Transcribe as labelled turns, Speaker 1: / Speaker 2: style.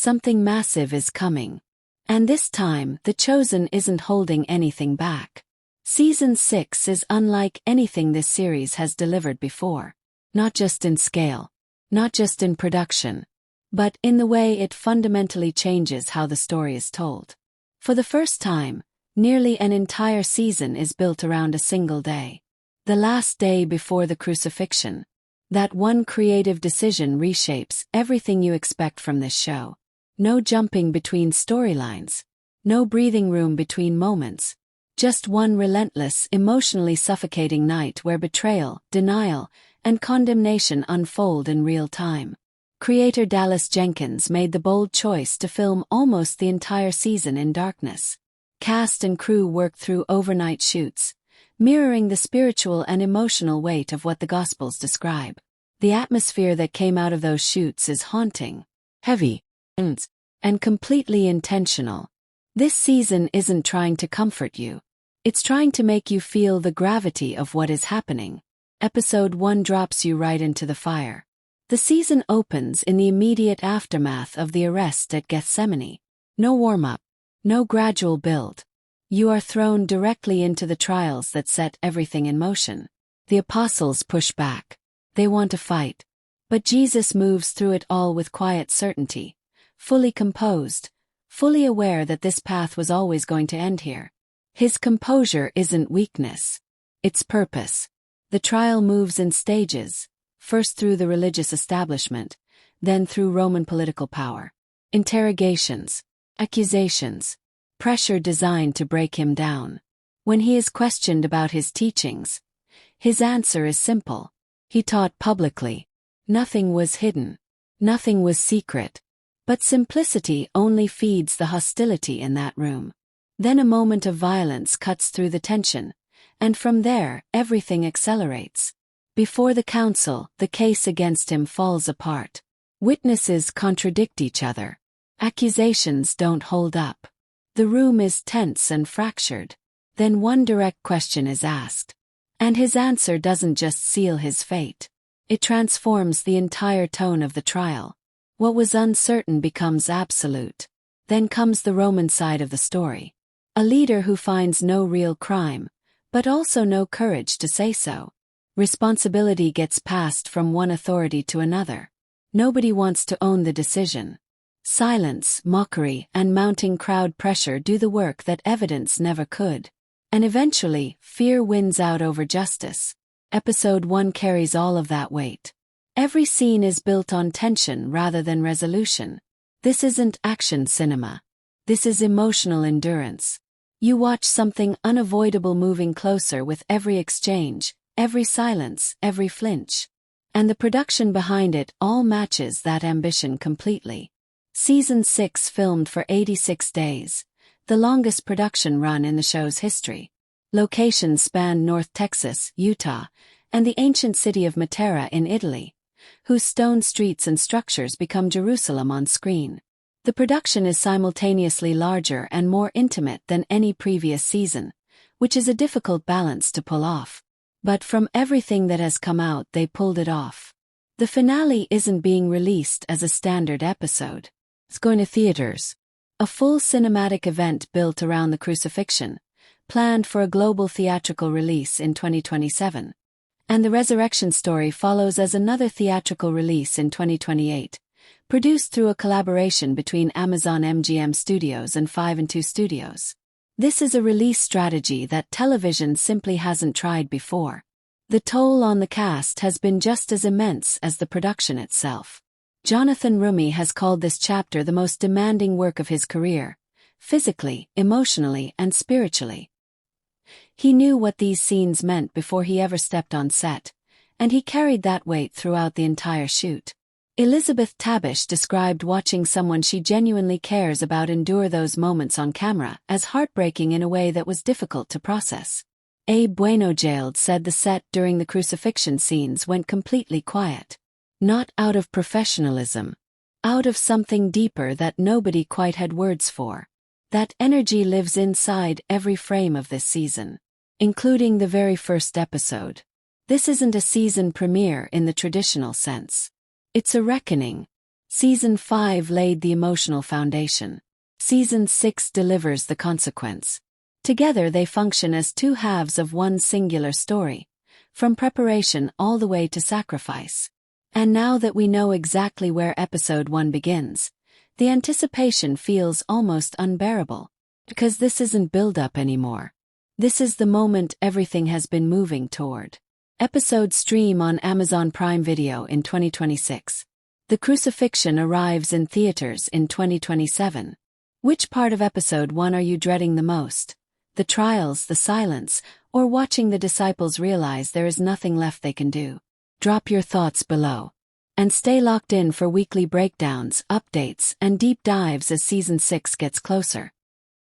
Speaker 1: Something massive is coming. And this time, The Chosen isn't holding anything back. Season 6 is unlike anything this series has delivered before. Not just in scale, not just in production, but in the way it fundamentally changes how the story is told. For the first time, nearly an entire season is built around a single day. The last day before the crucifixion. That one creative decision reshapes everything you expect from this show. No jumping between storylines. No breathing room between moments. Just one relentless, emotionally suffocating night where betrayal, denial, and condemnation unfold in real time. Creator Dallas Jenkins made the bold choice to film almost the entire season in darkness. Cast and crew worked through overnight shoots, mirroring the spiritual and emotional weight of what the Gospels describe. The atmosphere that came out of those shoots is haunting, heavy, and completely intentional. This season isn't trying to comfort you. It's trying to make you feel the gravity of what is happening. Episode 1 drops you right into the fire. The season opens in the immediate aftermath of the arrest at Gethsemane. No warm-up, no gradual build. You are thrown directly into the trials that set everything in motion. The apostles push back. They want to fight. But Jesus moves through it all with quiet certainty, fully composed, fully aware that this path was always going to end here. His composure isn't weakness. It's purpose. The trial moves in stages, first through the religious establishment, then through Roman political power. Interrogations, accusations, pressure designed to break him down. When he is questioned about his teachings, his answer is simple. He taught publicly. Nothing was hidden. Nothing was secret. But simplicity only feeds the hostility in that room. Then a moment of violence cuts through the tension, and from there, everything accelerates. Before the council, the case against him falls apart. Witnesses contradict each other. Accusations don't hold up. The room is tense and fractured. Then one direct question is asked. And his answer doesn't just seal his fate. It transforms the entire tone of the trial. What was uncertain becomes absolute. Then comes the Roman side of the story. A leader who finds no real crime, but also no courage to say so. Responsibility gets passed from one authority to another. Nobody wants to own the decision. Silence, mockery, and mounting crowd pressure do the work that evidence never could. And eventually, fear wins out over justice. Episode 1 carries all of that weight. Every scene is built on tension rather than resolution. This isn't action cinema. This is emotional endurance. You watch something unavoidable moving closer with every exchange, every silence, every flinch. And the production behind it all matches that ambition completely. Season 6 filmed for 86 days. The longest production run in the show's history. Locations spanned North Texas, Utah, and the ancient city of Matera in Italy, whose stone streets and structures become Jerusalem on screen. The production is simultaneously larger and more intimate than any previous season, which is a difficult balance to pull off. But from everything that has come out, they pulled it off. The finale isn't being released as a standard episode. It's going to theaters. A full cinematic event built around the crucifixion, planned for a global theatrical release in 2027. And the resurrection story follows as another theatrical release in 2028, produced through a collaboration between Amazon MGM Studios and 5 and 2 Studios. This is a release strategy that television simply hasn't tried before. The toll on the cast has been just as immense as the production itself. Jonathan Rumi has called this chapter the most demanding work of his career, physically, emotionally, and spiritually. He knew what these scenes meant before he ever stepped on set, and he carried that weight throughout the entire shoot. Elizabeth Tabish described watching someone she genuinely cares about endure those moments on camera as heartbreaking in a way that was difficult to process. Abe Bueno-Jailed said the set during the crucifixion scenes went completely quiet. Not out of professionalism. Out of something deeper that nobody quite had words for. That energy lives inside every frame of this season, including the very first episode. This isn't a season premiere in the traditional sense. It's a reckoning. Season 5 laid the emotional foundation. Season 6 delivers the consequence. Together they function as two halves of one singular story, from preparation all the way to sacrifice. And now that we know exactly where episode 1 begins, the anticipation feels almost unbearable. Because this isn't build-up anymore. This is the moment everything has been moving toward. Episodes stream on Amazon Prime Video in 2026. The Crucifixion arrives in theaters in 2027. Which part of episode 1 are you dreading the most? The trials, the silence, or watching the disciples realize there is nothing left they can do? Drop your thoughts below. And stay locked in for weekly breakdowns, updates, and deep dives as season 6 gets closer.